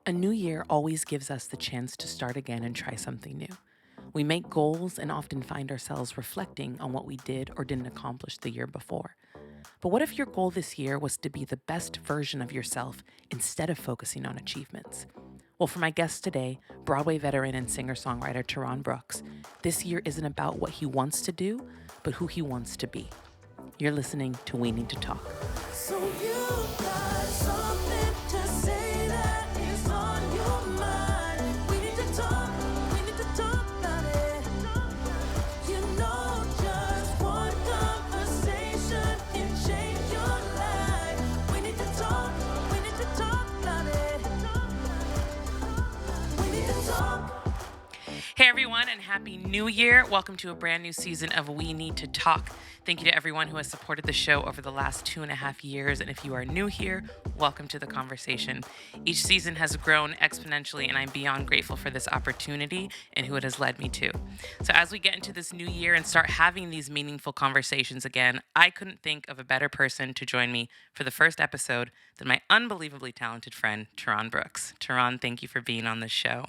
A new year always gives us the chance to start again and try something new. We make goals and often find ourselves reflecting on what we did or didn't accomplish the year before. But what if your goal this year was to be the best version of yourself instead of focusing on achievements? Well, for my guest today, Broadway veteran and singer songwriter Terron Brooks, this year isn't about what he wants to do, but who he wants to be. You're listening to We Need to Talk. So you got something to say that is on your mind. We need to talk about it. You know, just one conversation can change your life. We need to talk about it. We need to talk. Hey everyone, and Happy New Year. Welcome to a brand new season of We Need to Talk. Thank you to everyone who has supported the show over the last 2.5 years. And if you are new here, welcome to the conversation. Each season has grown exponentially, and I'm beyond grateful for this opportunity and who it has led me to. So as we get into this new year and start having these meaningful conversations again, I couldn't think of a better person to join me for the first episode than my unbelievably talented friend, Terron Brooks. Terron, thank you for being on the show.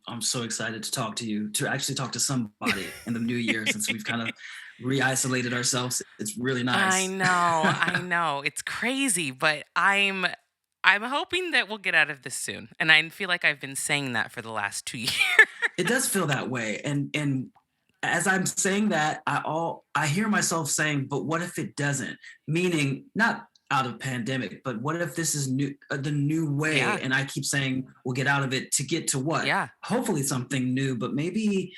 I'm so excited to talk to you, to actually talk to somebody in the new year since we've kind of re-isolated ourselves. It's really nice. I know. It's crazy, but I'm hoping that we'll get out of this soon. And I feel like I've been saying that for the last 2 years. It does feel that way. And as I'm saying that, I hear myself saying, but what if it doesn't? Meaning not out of pandemic, but what if this is new, the new way? Yeah. And I keep saying we'll get out of it to get to what? Yeah. Hopefully something new, but maybe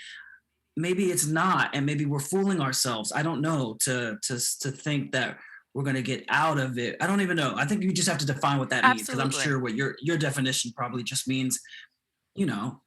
it's not, and maybe we're fooling ourselves. I don't know, to think that we're going to get out of it. I don't even know. I think you just have to define what that means, because I'm Absolutely. sure what your definition probably just means,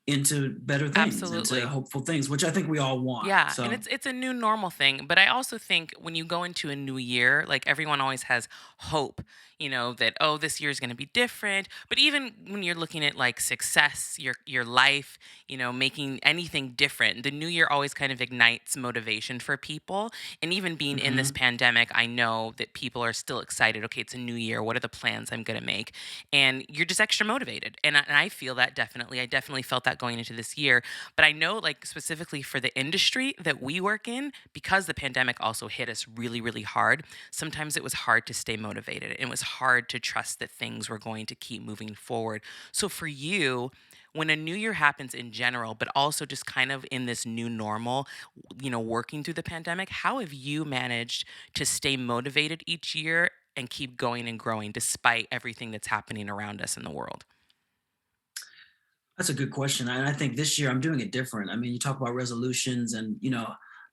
into better things, Absolutely. into hopeful things, which I think we all want. Yeah, So and it's a new normal thing, but I also think when you go into a new year, like everyone always has hope, that this year is going to be different. But even when you're looking at like success, your life, making anything different, the new year always kind of ignites motivation for people. And even being in this mhm. pandemic, I know that people are still excited. Okay, it's a new year. What are the plans I'm going to make? And you're just extra motivated. And I feel that definitely. I definitely felt that going into this year. But I know, like, specifically for the industry that we work in, because the pandemic also hit us really, really hard, sometimes it was hard to stay motivated. It was hard to trust that things were going to keep moving forward. So for you, when a new year happens in general, but also just kind of in this new normal, working through the pandemic, how have you managed to stay motivated each year and keep going and growing despite everything that's happening around us in the world? That's a good question. And I think this year I'm doing it different. I mean, you talk about resolutions and,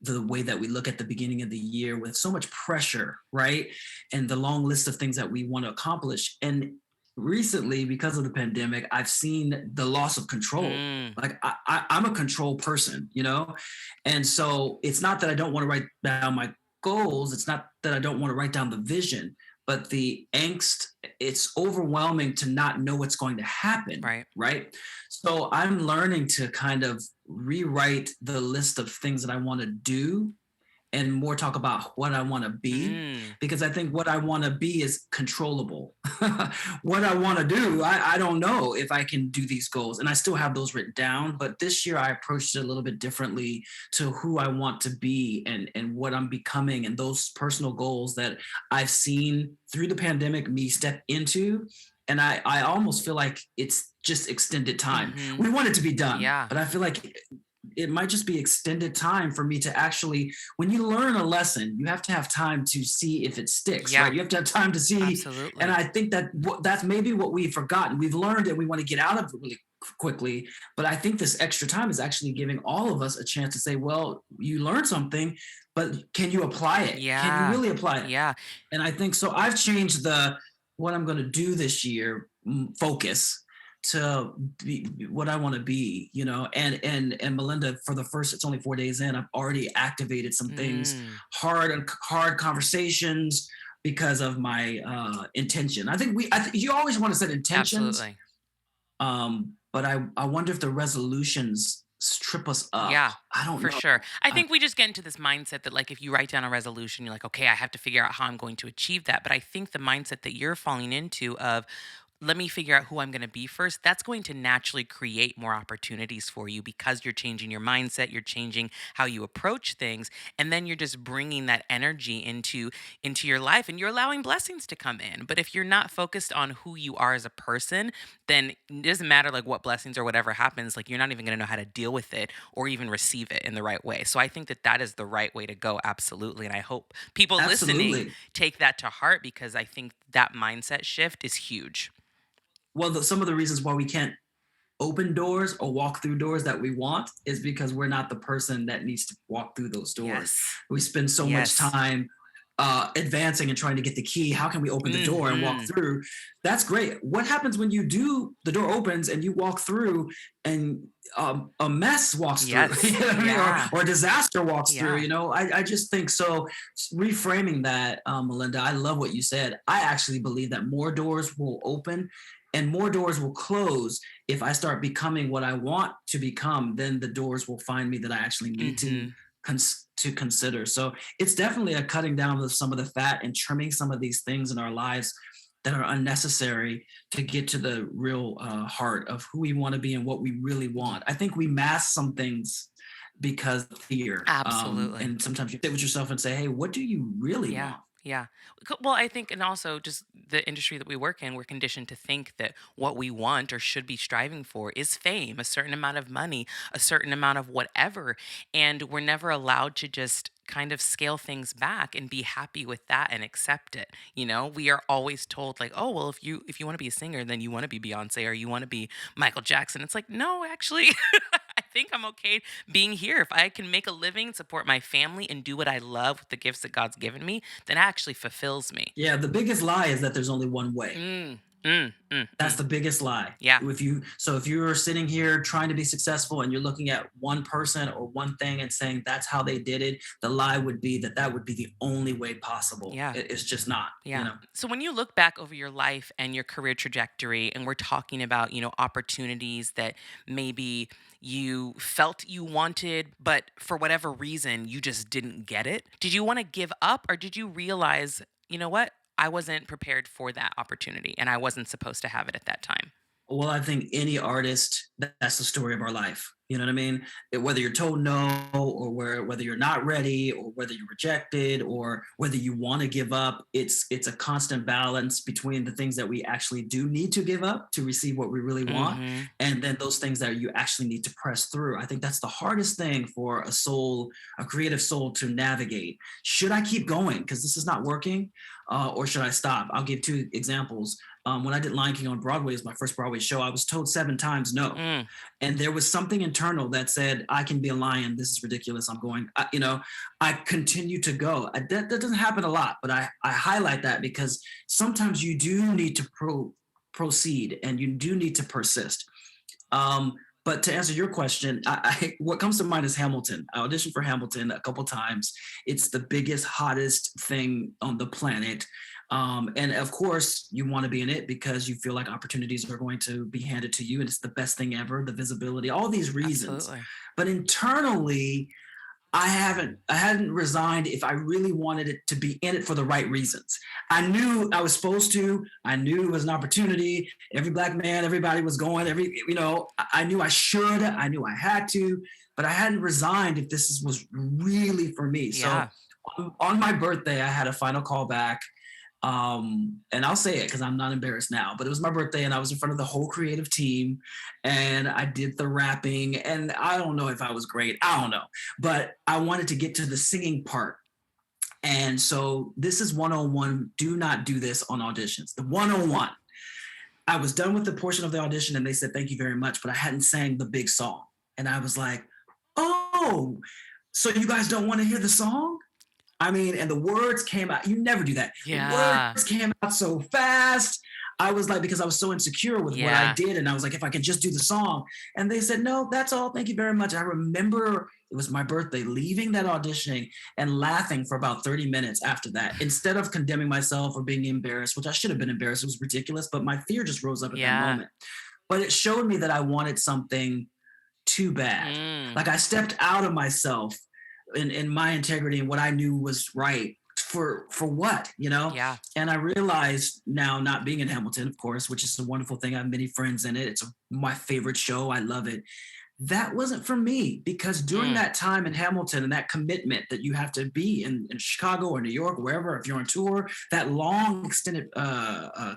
the way that we look at the beginning of the year with so much pressure, right? And the long list of things that we want to accomplish. And recently, because of the pandemic, I've seen the loss of control. Mm, Like I'm a control person. And so it's not that I don't want to write down my goals. It's not that I don't want to write down the vision, but the angst, it's overwhelming to not know what's going to happen, right. right? So I'm learning to kind of rewrite the list of things that I want to do and more talk about what I want to be, Mm, because I think what I want to be is controllable. What I want to do, I don't know if I can do these goals, and I still have those written down. But this year I approached it a little bit differently to who I want to be and what I'm becoming, and those personal goals that I've seen through the pandemic me step into. And I almost feel like it's just extended time. mm-hmm. We want it to be done, Yeah. but I feel like it might just be extended time for me to actually, when you learn a lesson, you have to have time to see if it sticks, Yeah. right? You have to have time to see. Absolutely. And I think that that's maybe what we've forgotten. We've learned it. We want to get out of it really quickly. But I think this extra time is actually giving all of us a chance to say, well, you learned something, but can you apply it? Can you Yeah. really apply it? Yeah. And I think so. I've changed what I'm going to do this year focus to be what I want to be, and Malynda, for the first, it's only 4 days in, I've already activated some things, Mm, hard conversations, because of my intention. You always want to set intentions, absolutely. but I wonder if the resolutions trip us up. Yeah, I don't for know. sure. I I, think we just get into this mindset that, like, if you write down a resolution, you're like, okay, I have to figure out how I'm going to achieve that. But I think the mindset that you're falling into of let me figure out who I'm going to be first, that's going to naturally create more opportunities for you because you're changing your mindset, you're changing how you approach things, and then you're just bringing that energy into your life and you're allowing blessings to come in. But if you're not focused on who you are as a person, then it doesn't matter like what blessings or whatever happens, like you're not even going to know how to deal with it or even receive it in the right way. So I think that that is the right way to go, absolutely. And I hope people listening Absolutely. take that to heart because I think that mindset shift is huge. Well, some of the reasons why we can't open doors or walk through doors that we want is because we're not the person that needs to walk through those doors. Yes. We spend so much Yes. time advancing and trying to get the key. How can we open the door and walk Mhm. through? That's great. What happens when you do? The door opens and you walk through, and a mess walks through, Yes. you know what I mean? Yeah. Or a disaster walks through. Yeah. You know, I just think so. Reframing that, Malynda, I love what you said. I actually believe that more doors will open and more doors will close if I start becoming what I want to become. Then the doors will find me that I actually need to Mhm. to consider. So it's definitely a cutting down of some of the fat and trimming some of these things in our lives that are unnecessary to get to the real heart of who we want to be and what we really Ye want. I think we mask some things because of fear. Absolutely. And sometimes you sit with yourself and say, hey, what do you really Yeah. want? Yeah. Well, I think, and also just the industry that we work in, we're conditioned to think that what we want or should be striving for is fame, a certain amount of money, a certain amount of whatever. And we're never allowed to just kind of scale things back and be happy with that and accept it. You know, we are always told like, oh, well, if you want to be a singer, then you want to be Beyonce or you want to be Michael Jackson. It's like, no, actually, I think I'm okay being here. If I can make a living, support my family, and do what I love with the gifts that God's given me, then it actually fulfills me. Yeah, the biggest lie is that there's only one way. Mm, mm, mm, That's mm. the biggest lie. Yeah, If you're sitting here trying to be successful and you're looking at one person or one thing and saying that's how they did it, the lie would be that that would be the only way possible. yeah. It's just not, you Yeah. know. So when you look back over your life and your career trajectory, and we're talking about, opportunities that maybe you felt you wanted, but for whatever reason, you just didn't get it. Did you want to give up or did you realize, you know what? I wasn't prepared for that opportunity and I wasn't supposed to have it at that time? Well, I think any artist, that's the story of our life. You know what I mean? Whether you're told no, or whether you're not ready, or whether you're rejected, or whether you want to give up, it's a constant balance between the things that we actually do need to give up to receive what we really want, Mm-hmm. and then those things that you actually need to press through. I think that's the hardest thing for a soul, a creative soul, to navigate. Should I keep going because this is not working, or should I stop? I'll give two examples. When I did Lion King on Broadway, as my first Broadway show, I was told 7 times no, Mm, and there was something internal that said, "I can be a lion. This is ridiculous. I'm going." I continue to go. That doesn't happen a lot, but I highlight that because sometimes you do need to proceed and you do need to persist. Um, but to answer your question, what comes to mind is Hamilton. I auditioned for Hamilton a couple times. It's the biggest, hottest thing on the planet. And of course, you want to be in it because you feel like opportunities are going to be handed to you, and it's the best thing ever. The visibility, all these reasons. absolutely. But internally, I hadn't resigned if I really wanted it to be in it for the right reasons. I knew I was supposed to. I knew it was an opportunity. Every black man, everybody was going. I knew I should. I knew I had to, but I hadn't resigned if was really for me. So Yeah. on my birthday, I had a final call back, and I'll say it because I'm not embarrassed now, but it was my birthday and I was in front of the whole creative team and I did the rapping, and I don't know if I was great. I don't know, but I wanted to get to the singing part. And so this is 101. Do not do this on auditions. The 101. I was done with the portion of the audition and they said, thank you very much, but I hadn't sang the big song. And I was like, oh, so you guys don't want to hear the song? I mean, and the words came out. You never do that. The Yeah. words came out so fast. I was like, because I was so insecure with what I Yeah. did. And I was like, if I could just do the song. And they said, no, that's all. Thank you very much. I remember it was my birthday, leaving that auditioning and laughing for about 30 minutes after that, instead of condemning myself or being embarrassed, which I should have been embarrassed. It was ridiculous, but my fear just rose up at that Yeah. moment. But it showed me that I wanted something too bad. Mm, Like I stepped out of myself in my integrity and what I knew was right for what, you know? Yeah. And I realized now, not being in Hamilton, of course, which is a wonderful thing. I have many friends in it. It's my favorite show. I love it. That wasn't for me, because during Mm. that time in Hamilton and that commitment that you have to be in Chicago or New York, wherever, if you're on tour, that long extended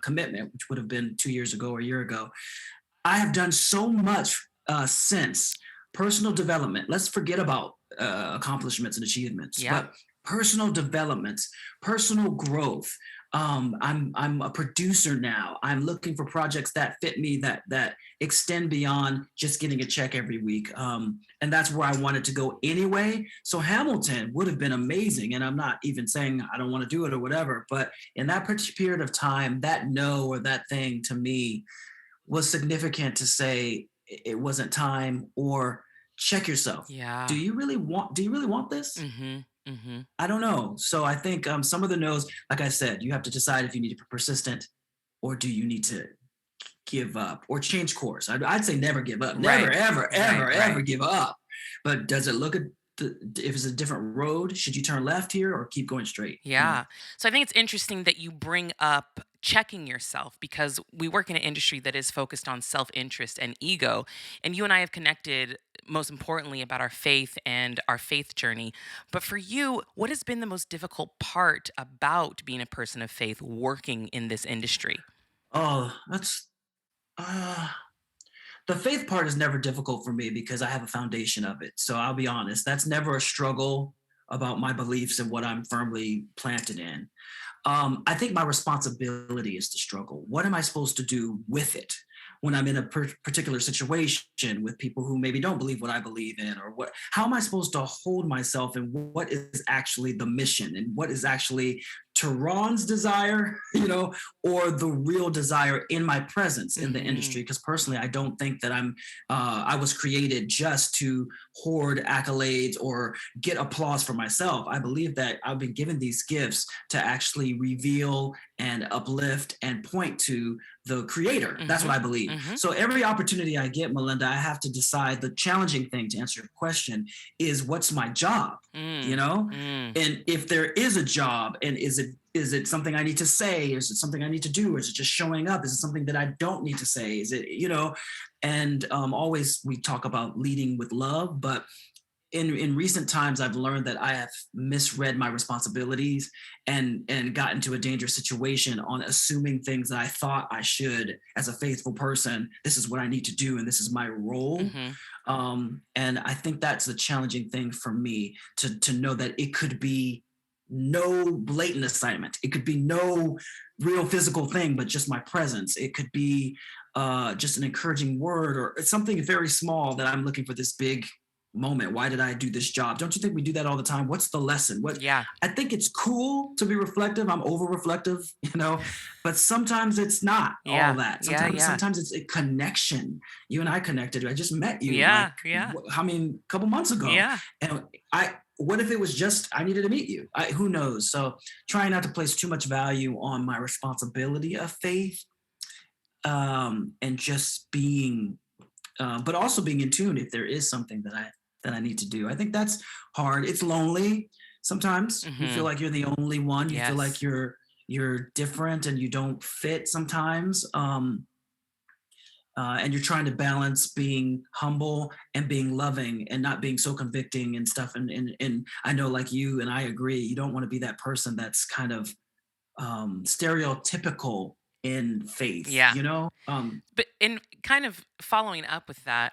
commitment, which would have been 2 years ago or a year ago, I have done so much since personal development. Let's forget about accomplishments and achievements, Yeah. but personal developments, personal growth. I'm a producer now. I'm looking for projects that fit me, that extend beyond just getting a check every week. And that's where I wanted to go anyway. So Hamilton would have been amazing. And I'm not even saying I don't want to do it or whatever, but in that particular period of time, that no or that thing to me was significant to say it wasn't time, or check yourself. Yeah. Do you really want this? Mm-hmm. Mm-hmm. I don't know. So I think some of the no's, like I said, you have to decide if you need to be persistent, or do you need to give up or change course. I'd say never give up. Right. Never, ever, ever, Right. ever give up. But does it look at if it's a different road? Should you turn left here or keep going straight? You know? Yeah. So I think it's interesting that you bring up checking yourself, because we work in an industry that is focused on self interest and ego. And you and I have connected most importantly about our faith and our faith journey. But for you, what has been the most difficult part about being a person of faith working in this industry? Oh, that's uh the faith part is never difficult for me because I have a foundation of it. So I'll be honest, that's never a struggle about my beliefs and what I'm firmly planted in. I think my responsibility is to struggle. What am I supposed to do with it when I'm in a particular situation with people who maybe don't believe what I believe in, or what? How am I supposed to hold myself, and what is actually the mission, and what is actually Terron's desire, or the real desire in my presence in the Mm-hmm. industry? Because personally, I don't think that I was created just to hoard accolades or get applause for myself. I believe that I've been given these gifts to actually reveal and uplift and point to the creator. That's Mm-hmm. what I believe. Mm-hmm. So every opportunity I get, Malynda, I have to decide. The challenging thing, to answer your question, is what's my job? you Mm. know Mm. and if there is a job, and is it something I need to say? Is it something I need to do? Or is it just showing up? Is it something that I don't need to say? Is it, and always we talk about leading with love, but in recent times I've learned that I have misread my responsibilities, and got into a dangerous situation on assuming things that I thought I should. As a faithful person, this is what I need to do, and this is my role. Mm-hmm. And I think that's the challenging thing for me, to know that it could be no blatant assignment. It could be no real physical thing, but just my presence. It could be just an encouraging word, or it's something very small that I'm looking for this big moment. Why did I do this job? Don't you think we do that all the time? What's the lesson? Yeah. I think it's cool to be reflective. I'm over reflective, but sometimes it's not all Yeah. that. Yeah. Sometimes Yeah. sometimes it's a connection. You and I connected. I just met you like Yeah. Yeah. a couple months ago. Yeah. And what if it was just I needed to meet you? Who knows? So trying not to place too much value on my responsibility of faith, and just being, but also being in tune if there is something that I need to do. I think that's hard. It's lonely sometimes. You feel Mm-hmm. like you're the only one. You feel like Yes. you're different and you don't fit sometimes. And you're trying to balance being humble and being loving and not being so convicting and stuff. And I know, like you, and I agree, you don't want to be that person that's kind of stereotypical in faith, Yeah. But in kind of following up with that,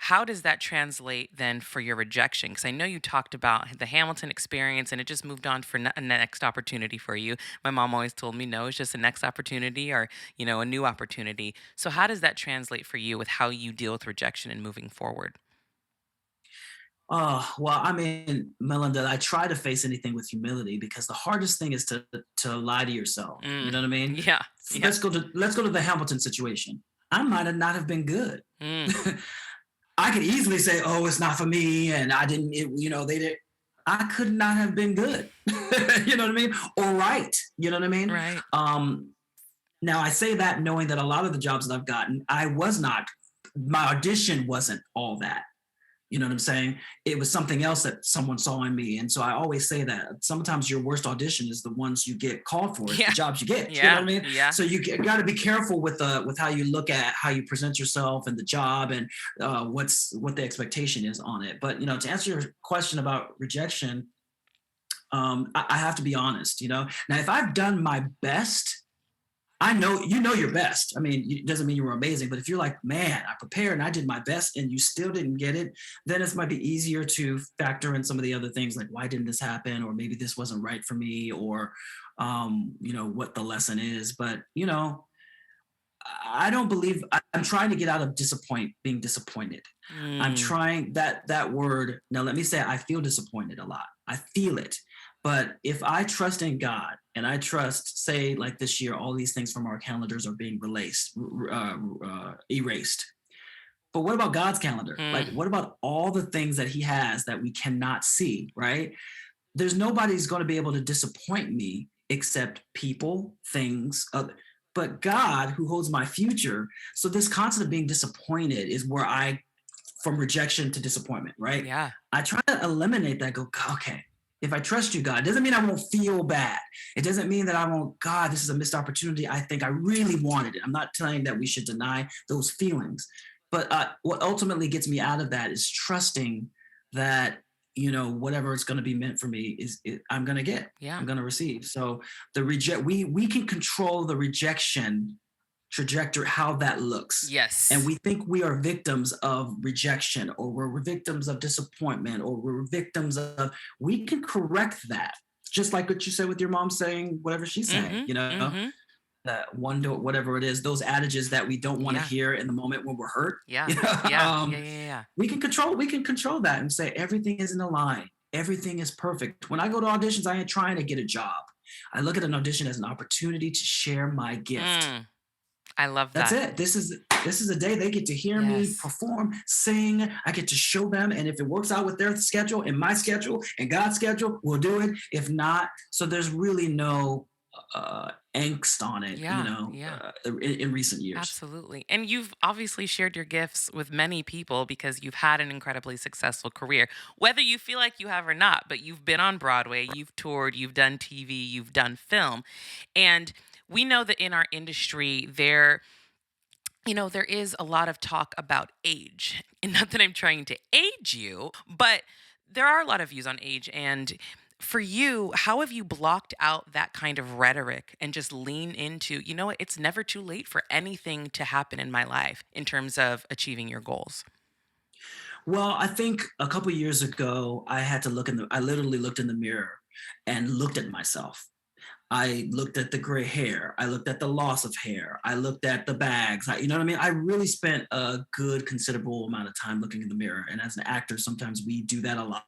how does that translate then for your rejection? Because I know you talked about the Hamilton experience and it just moved on for a next opportunity for you. My mom always told me, no, it's just a next opportunity, or, a new opportunity. So how does that translate for you with how you deal with rejection and moving forward? Well, I mean, Melinda, I try to face anything with humility, because the hardest thing is to lie to yourself. You Mm. know what I mean? Yeah. Yeah. Let's go to the Hamilton situation. I might have not have been good. Mm. I could easily say, "Oh, it's not for me," and I didn't. They did. I could not have been good. You know what I mean? Or right. You know what I mean? Right. Now I say that knowing that a lot of the jobs that I've gotten, I was not. My audition wasn't all that. You know what I'm saying? It was something else that someone saw in me. And so I always say that sometimes your worst audition is the ones you get called for. It's the Yeah. jobs you get. You know Yeah. what I mean? Yeah. So you got to be careful with how you look at how you present yourself and the job and what the expectation is on it. But, to answer your question about rejection, I have to be honest, Now, if I've done my best, I know your best. I mean, it doesn't mean you were amazing, but if you're like, man, I prepared and I did my best and you still didn't get it, then it might be easier to factor in some of the other things like why didn't this happen, or maybe this wasn't right for me, or what the lesson is. But I don't believe I'm trying to get out of being disappointed. I'm Mm. trying that word. Now, let me say, I feel disappointed a lot. I feel it. But if I trust in God and I trust, say, like this year, all these things from our calendars are being erased. But what about God's calendar? Like, Mm. what about all the things that he has that we cannot see, right? There's nobody's going to be able to disappoint me except people, things, but God who holds my future. So this concept of being disappointed is where from rejection to disappointment, right? Yeah. I try to eliminate that, go, okay, if I trust you, God, it doesn't mean I won't feel bad. It doesn't mean that I won't, God, this is a missed opportunity. I think I really wanted it. I'm not saying that we should deny those feelings. But what ultimately gets me out of that is trusting that, whatever it's going to be meant for me I'm going to get, Yeah. I'm going to receive. So we can control the rejection trajectory, how that looks. Yes. And we think we are victims of rejection, or we're victims of disappointment, or we can correct that. Just like what you said with your mom saying whatever she's saying, that whatever it is, those adages that we don't want to hear in the moment when we're hurt. Yeah. We can control that and say everything is in a line. Everything is perfect. When I go to auditions, I ain't trying to get a job. I look at an audition as an opportunity to share my gift. I love that. That's it. This is a day they get to hear me perform, sing. I get to show them. And if it works out with their schedule and my schedule and God's schedule, we'll do it. If not, so there's really no angst on it, in recent years. Absolutely. And you've obviously shared your gifts with many people because you've had an incredibly successful career, whether you feel like you have or not, but you've been on Broadway, you've toured, you've done TV, you've done film. And we know that in our industry, there is a lot of talk about age. And not that I'm trying to age you, but there are a lot of views on age. And for you, how have you blocked out that kind of rhetoric and just lean into, what, it's never too late for anything to happen in my life in terms of achieving your goals? Well, I think a couple of years ago, I literally looked in the mirror and looked at myself. I looked at the gray hair. I looked at the loss of hair. I looked at the bags. You know what I mean? I really spent a good, considerable amount of time looking in the mirror. And as an actor, sometimes we do that a lot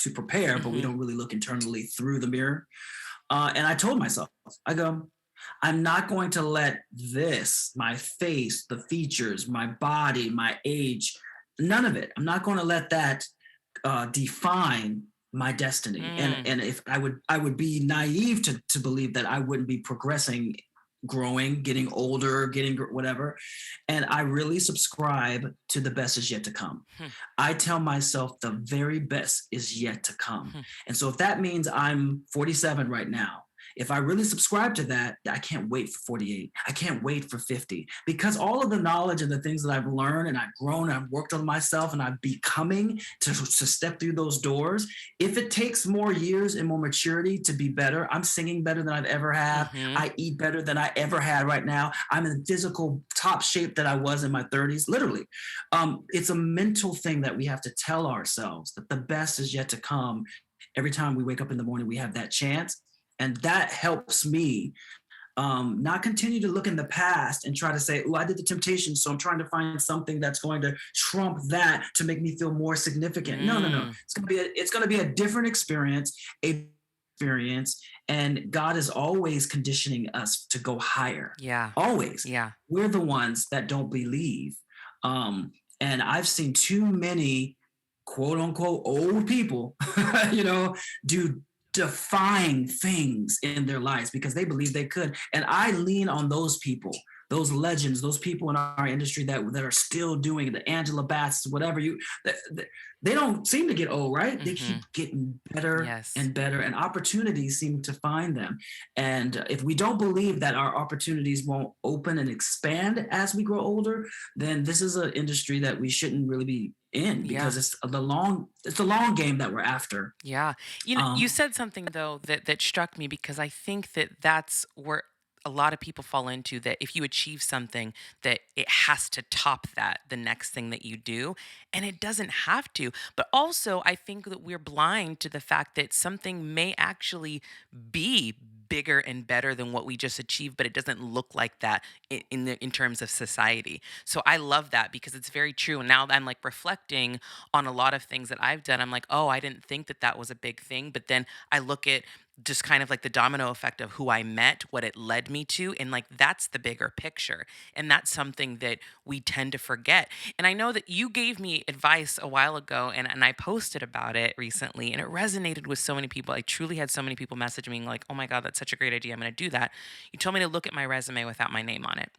to prepare, but we don't really look internally through the mirror. And I told myself, I go, I'm not going to let this, my face, the features, my body, my age, none of it. I'm not going to let that define my destiny. And if I would be naive to believe that I wouldn't be progressing, growing, getting older, getting whatever. And I really subscribe to the best is yet to come. I tell myself the very best is yet to come. And so if that means I'm 47 right now, if I really subscribe to that, I can't wait for 48. I can't wait for 50, because all of the knowledge and the things that I've learned and I've grown, I've worked on myself and I'm becoming to step through those doors. If it takes more years and more maturity to be better, I'm singing better than I've ever had. I eat better than I ever had right now. I'm in physical top shape that I was in my 30s, literally. It's a mental thing that we have to tell ourselves that the best is yet to come. Every time we wake up in the morning, we have that chance. And that helps me not continue to look in the past and try to say, oh, I did the temptation, so I'm trying to find something that's going to trump that to make me feel more significant. No. It's gonna be a different experience, and God is always conditioning us to go higher. Yeah. Always. Yeah. We're the ones that don't believe. And I've seen too many quote unquote old people, do define things in their lives because they believe they could. And I lean on those people those legends, those people in our industry that are still doing it, the Angela Batts, whatever they don't seem to get old, right? They Mm-hmm. keep getting better Yes. and better, and opportunities seem to find them. And if we don't believe that our opportunities won't open and expand as we grow older, then this is an industry that we shouldn't really be in, Yeah. because it's the long game that we're after. Yeah. You Um, said something though that struck me, because I think that that's where a lot of people fall into, that if you achieve something, that it has to top that the next thing that you do, and it doesn't have to. But also I think that we're blind to the fact that something may actually be bigger and better than what we just achieved, but it doesn't look like that in terms of society. So I love that, because it's very true. And now that I'm like reflecting on a lot of things that I've done, I'm like, oh, I didn't think that that was a big thing. But then I look at just kind of like the domino effect of who I met, what it led me to, and like that's the bigger picture. And that's something that we tend to forget. And I know that you gave me advice a while ago, and I posted about it recently, and it resonated with so many people. I truly had so many people message me like, oh my God, that's such a great idea. I'm going to do that. You told me to look at my resume without my name on it.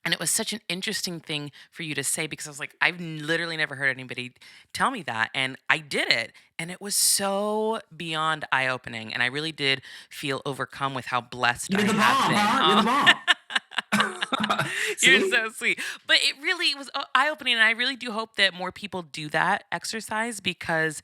And it was such an interesting thing for you to say, because I was like, I've literally never heard anybody tell me that. And I did it. And it was so beyond eye opening. And I really did feel overcome with how blessed you're I the have bomb, been. huh? You're the Oh, bomb. you're See? so sweet. But it really was eye opening. And I really do hope that more people do that exercise, because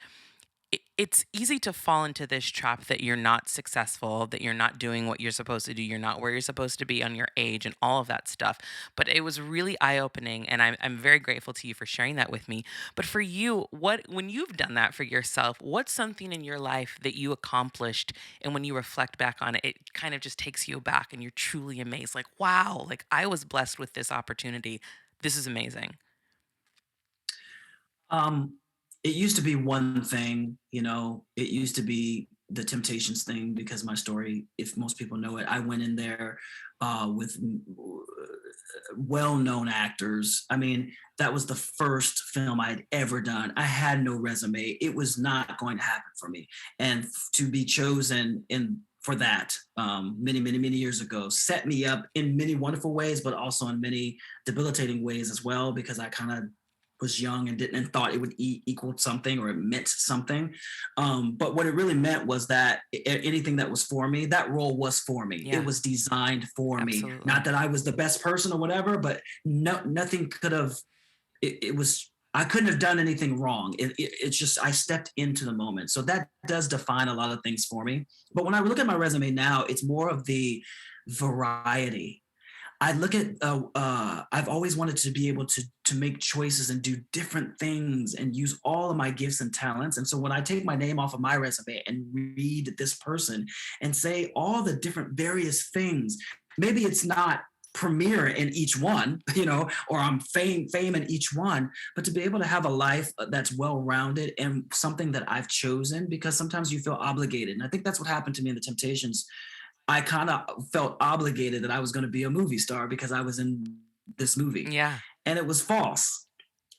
it's easy to fall into this trap that you're not successful, that you're not doing what you're supposed to do, you're not where you're supposed to be on your age, and all of that stuff. But it was really eye opening, and I'm very grateful to you for sharing that with me. But for you, when you've done that for yourself, what's something in your life that you accomplished, and when you reflect back on it, it kind of just takes you back, and you're truly amazed, like, wow, like I was blessed with this opportunity. This is amazing. Um, it used to be one thing, it used to be the Temptations thing, because my story, if most people know it, I went in there with well-known actors. I mean, that was the first film I'd ever done. I had no resume. It was not going to happen for me. And to be chosen in for that many, many, many years ago set me up in many wonderful ways, but also in many debilitating ways as well, because I kind of was young and didn't and thought it would equal something, or it meant something. But what it really meant was that anything that was for me, that role was for me. It Yeah, was designed for me. Not absolutely. that I was the best person or whatever, but nothing could have. It was. I couldn't have done anything wrong. It's just I stepped into the moment. So that does define a lot of things for me. But when I look at my resume now, it's more of the variety. I look at I've always wanted to be able to make choices and do different things and use all of my gifts and talents. And so when I take my name off of my resume and read this person and say all the different various things, maybe it's not premiere in each one, or I'm fame in each one, but to be able to have a life that's well-rounded and something that I've chosen, because sometimes you feel obligated. And I think that's what happened to me in the Temptations. I kind of felt obligated that I was going to be a movie star because I was in this movie. Yeah. And it was false.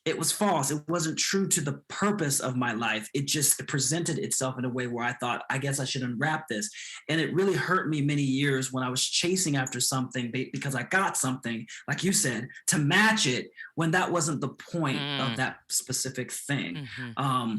It was false. It wasn't true to the purpose of my life. It presented itself in a way where I thought, I guess I should unwrap this. And it really hurt me many years when I was chasing after something because I got something, like you said, to match it, when that wasn't the point of Mm, that specific thing. hmm.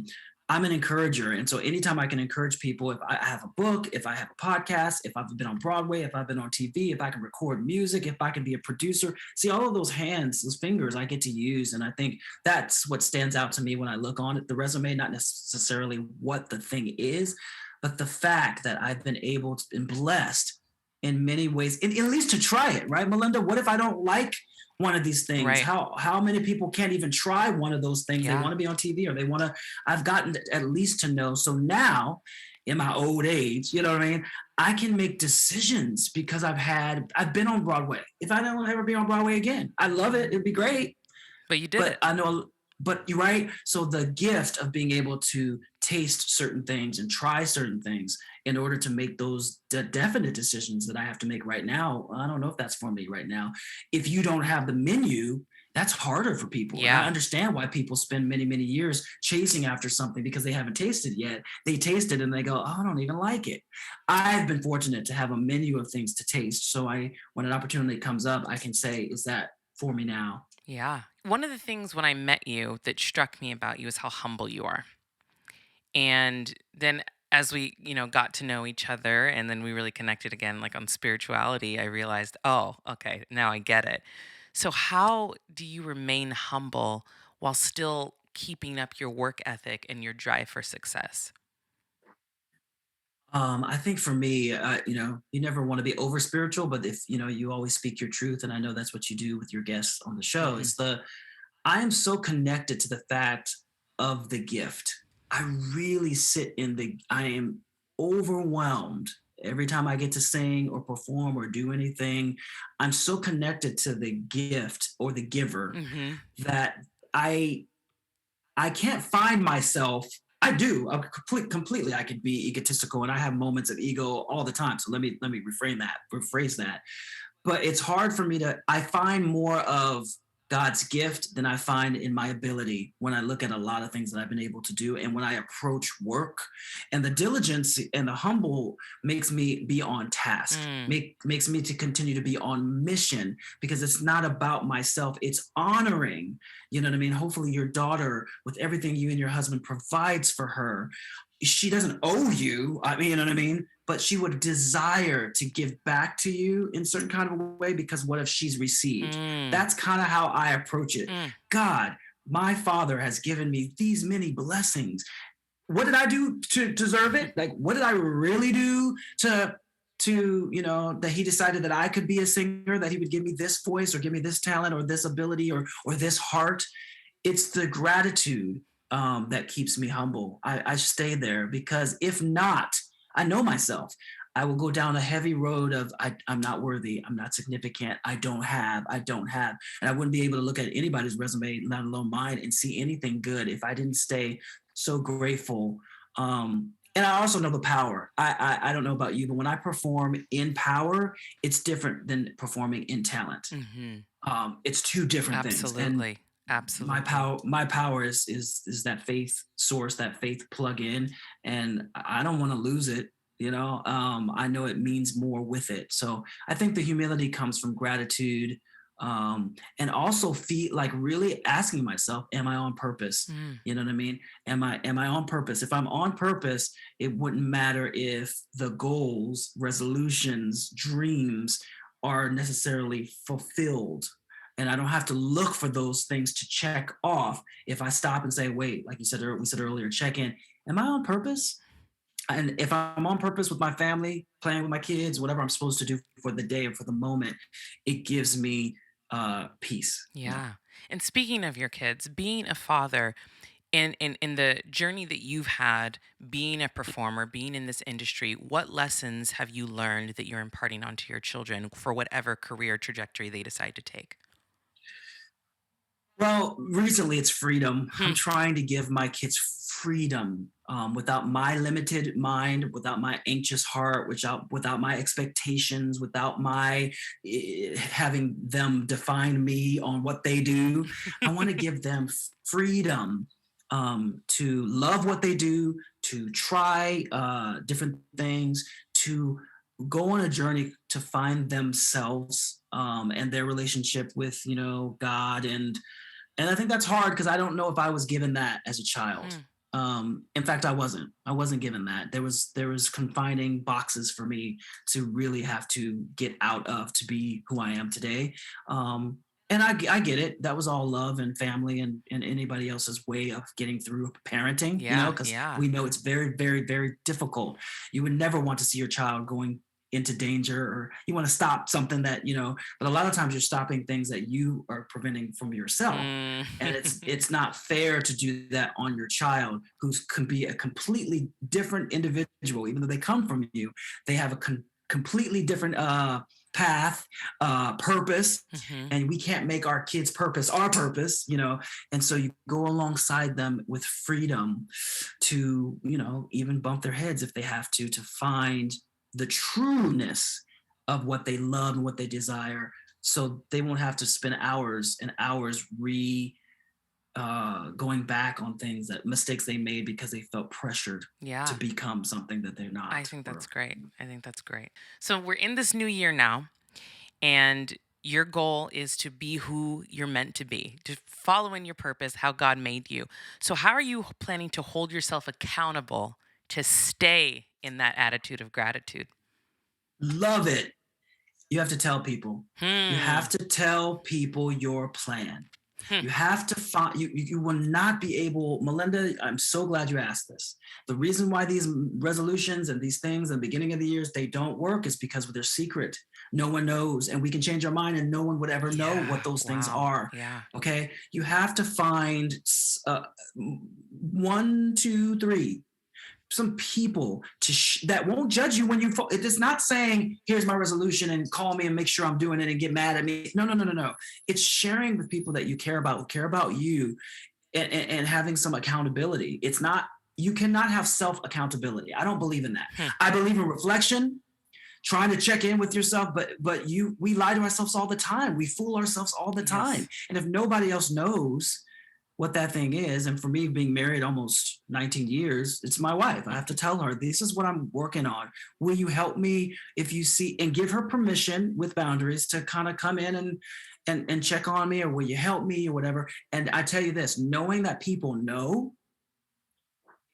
I'm an encourager. And so anytime I can encourage people, if I have a book, if I have a podcast, if I've been on Broadway, if I've been on TV, if I can record music, if I can be a producer, see all of those hands, those fingers I get to use. And I think that's what stands out to me when I look on it, the resume, not necessarily what the thing is, but the fact that I've been able to been blessed in many ways, at least to try it, right? Malynda, what if I don't like one of these things? Right. How many people can't even try one of those things? They Yeah. want to be on TV, or they want to. I've gotten at least to know. So now, in my old age, you know what I mean, I can make decisions because I've been on Broadway. If I don't ever be on Broadway again, I love it. It'd be great. But you did But it. I know, but you're right. So the gift of being able to taste certain things and try certain things in order to make those definite decisions that I have to make right now, I don't know if that's for me right now. If you don't have the menu, that's harder for people. And I Yeah. understand why people spend many, many years chasing after something because they haven't tasted yet. They taste it and they go, oh, I don't even like it. I've been fortunate to have a menu of things to taste. So when an opportunity comes up, I can say, is that for me now? Yeah. One of the things when I met you that struck me about you is how humble you are. And then as we, got to know each other and then we really connected again, like on spirituality, I realized, oh, okay, now I get it. So, how do you remain humble while still keeping up your work ethic and your drive for success? I think for me, you never want to be over spiritual, but if you always speak your truth, and I know that's what you do with your guests on the show. Hmm. Is the I am so connected to the fact of the gift. I really sit in I am overwhelmed every time I get to sing or perform or do anything. I'm so connected to the gift or the giver Hmm. that I I can't find myself. I do. Completely. I could be egotistical, and I have moments of ego all the time. So let me rephrase that. But it's hard for me to. I find more of God's gift than I find in my ability when I look at a lot of things that I've been able to do, and when I approach work, and the diligence and the humble makes me be on task. Mm. Makes me to continue to be on mission because it's not about myself. It's honoring, you know what I mean? Hopefully your daughter, with everything you and your husband provides for her, she doesn't owe you. I mean, you know what I mean? But she would desire to give back to you in certain kind of a way because what if she's received? Mm. That's kind of how I approach it. Mm. God, my father has given me these many blessings. What did I do to deserve it? Like, what did I really do to that he decided that I could be a singer, that he would give me this voice or give me this talent or this ability or this heart? It's the gratitude that keeps me humble. I stay there because if not, I know myself. I will go down a heavy road of I'm not worthy, I'm not significant, I don't have. And I wouldn't be able to look at anybody's resume, let alone mine, and see anything good if I didn't stay so grateful. And I also know the power. I don't know about you, but when I perform in power, it's different than performing in talent. Hmm. It's two different things. And Absolutely. Absolutely. my power is that faith source, that faith plug in, and I don't want to lose it. I know it means more with it. So I think the humility comes from gratitude, and also like really asking myself, am I on purpose? Mm. You know what I mean? Am I on purpose? If I'm on purpose, it wouldn't matter if the goals, resolutions, dreams are necessarily fulfilled, and I don't have to look for those things to check off. If I stop and say, wait, like we said earlier, check in, am I on purpose? And if I'm on purpose with my family, playing with my kids, whatever I'm supposed to do for the day or for the moment, it gives me peace. Yeah. And speaking of your kids, being a father, in the journey that you've had being a performer, being in this industry, what lessons have you learned that you're imparting onto your children for whatever career trajectory they decide to take? Well, recently it's freedom. I'm Hmm. trying to give my kids freedom, without my limited mind, without my anxious heart, without my expectations, without my having them define me on what they do. I want to give them freedom, to love what they do, to try different things, to go on a journey to find themselves, and their relationship with God. And I think that's hard because I don't know if I was given that as a child. Mm. In fact, I wasn't. I wasn't given that. There was confining boxes for me to really have to get out of to be who I am today. And I get it. That was all love and family and anybody else's way of getting through parenting, Yeah, because yeah. we know it's very, very, very difficult. You would never want to see your child going into danger, or you want to stop something but a lot of times you're stopping things that you are preventing from yourself. Mm. And it's not fair to do that on your child, who can be a completely different individual. Even though they come from you, they have a completely different path, purpose, Hmm. and we can't make our kids purpose our purpose. And so you go alongside them with freedom to even bump their heads if they have to find the trueness of what they love and what they desire, so they won't have to spend hours and hours going back on things, that mistakes they made because they felt pressured to Yeah. become something that they're I not. think that's Or great. I think that's great. So we're in this new year now, and your goal is to be who you're meant to be, to follow in your purpose, how God made you. So, how are you planning to hold yourself accountable to stay in that attitude of gratitude? love it. You have to tell people. You Hmm. have to tell people your plan. Hmm. You have to find, you will not be able, Malynda, I'm so glad you asked this. The reason why these resolutions and these things at the beginning of the years, they don't work, is because they're secret. No one knows. And we can change our mind and no one would ever know Yeah. what those things Wow. are. Yeah. Okay. You have to find one, two, three, some people that won't judge you when you fall. It is not saying, here's my resolution and call me and make sure I'm doing it and get mad at me. No, no, no, no, no. It's sharing with people that you care about, who care about you, and having some accountability. It's not, you cannot have self accountability. I don't believe in that. Hmm. I believe in reflection, trying to check in with yourself, but we lie to ourselves all the time. We fool ourselves all the time. Yes. And if nobody else knows what that thing is, and for me, being married almost 19 years, it's my wife. I have to tell her, this is what I'm working on. Will you help me? If you see, and give her permission with boundaries to kind of come in and check on me, or will you help me or whatever. And I tell you this, knowing that people know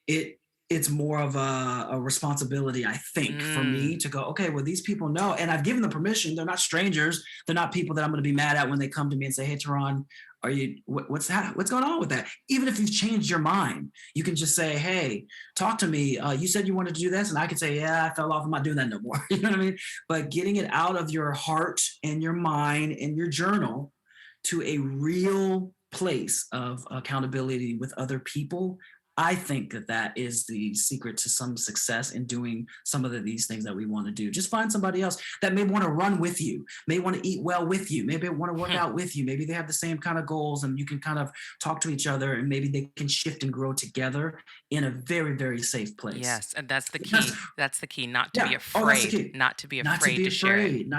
it, it's more of a responsibility, I think, for me Mm. to go, okay, well, these people know, and I've given them permission. They're not strangers. They're not people that I'm going to be mad at when they come to me and say, hey, Terron, are you, what's that? What's going on with that? Even if you've changed your mind, you can just say, hey, talk to me. You said you wanted to do this. And I could say, yeah, I fell off. I'm not doing that no more. You know what I mean? But getting it out of your heart and your mind and your journal to a real place of accountability with other people, I think that that is the secret to some success in doing some of these things that we want to do. Just find somebody else that may want to run with you, may want to eat well with you, maybe want to work Hmm. out with you. Maybe they have the same kind of goals and you can kind of talk to each other, and maybe they can shift and grow together in a very, very safe place. Yes. And that's the That's, key. That's the key. Not to be yeah. Oh, that's the afraid. key. Not to be Not to afraid be to share it. afraid.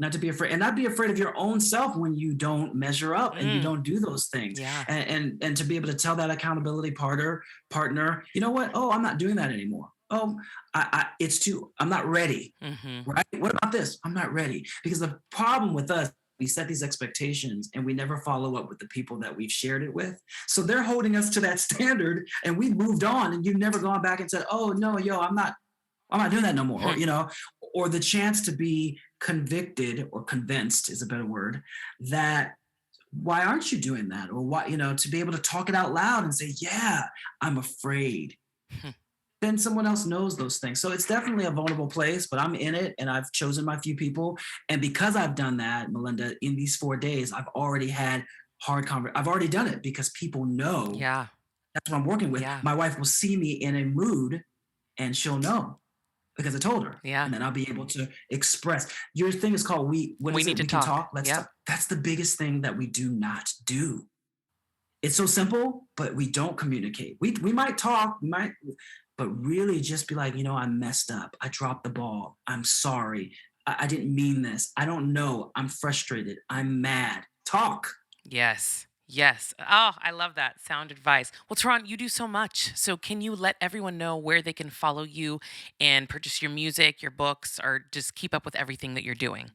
Not to be afraid, and not be afraid of your own self when you don't measure up and you Mm. don't do those things. Yeah. And to be able to tell that accountability partner, you know what? Oh, I'm not doing that anymore. Oh, it's too, I'm not ready. Hmm. Right? What about this? I'm not ready. Because the problem with us, we set these expectations and we never follow up with the people that we've shared it with. So they're holding us to that standard and we moved on, and you've never gone back and said, oh no, yo, I'm not doing that no more. Or, or the chance to be convicted, or convinced is a better word, that why aren't you doing that? Or why, to be able to talk it out loud and say, yeah, I'm afraid. Then someone else knows those things. So it's definitely a vulnerable place, but I'm in it and I've chosen my few people. And because I've done that, Malynda, in these 4 days, I've already had I've already done it because people know Yeah. that's what I'm working with. Yeah. My wife will see me in a mood and she'll know because I told her. Yeah. And then I'll be able to express. Your thing is called what We is need it? to We can talk. talk. Let's Yep. talk. That's the biggest thing that we do not do. It's so simple, but we don't communicate. We might talk, but really just be like, I messed up. I dropped the ball. I'm sorry. I didn't mean this. I don't know. I'm frustrated. I'm mad. Talk. Yes. Yes. Oh, I love that sound advice. Well, Tehran, you do so much. So, can you let everyone know where they can follow you and purchase your music, your books, or just keep up with everything that you're doing?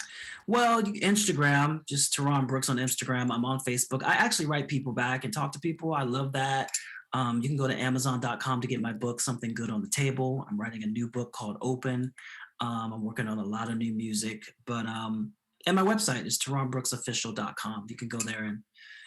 Well, Instagram, just Terron Brooks on Instagram. I'm on Facebook. I actually write people back and talk to people. I love that. You can go to Amazon.com to get my book, Something Good on the Table. I'm writing a new book called Open. I'm working on a lot of new music, but and my website is TerronBrooksOfficial.com. You can go there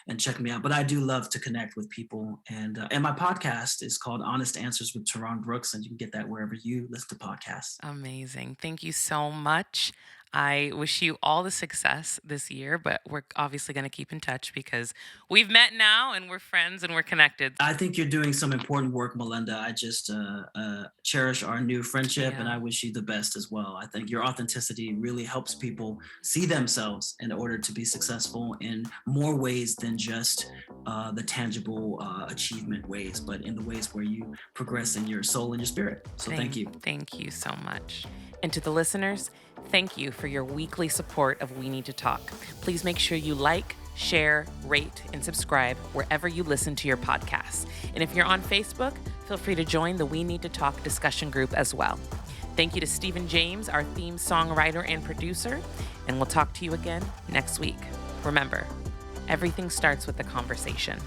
and check me out. But I do love to connect with people, and my podcast is called Honest Answers with Terron Brooks, and you can get that wherever you listen to podcasts. Amazing. Thank you so much. I wish you all the success this year, but we're obviously going to keep in touch because we've met now and we're friends and we're connected. I think you're doing some important work, Malynda. I just cherish our new friendship, and Yeah. I wish you the best as well. I think your authenticity really helps people see themselves in order to be successful in more ways than just the tangible achievement ways, but in the ways where you progress in your soul and your spirit. So thank you. Thank you so much. And to the listeners, Thank you for your weekly support of We Need to Talk. Please make sure you like, share, rate, and subscribe wherever you listen to your podcasts. And if you're on Facebook, feel free to join the We Need to Talk discussion group as well. Thank you to Stephen James, our theme songwriter and producer, and we'll talk to you again next week. Remember, everything starts with a conversation.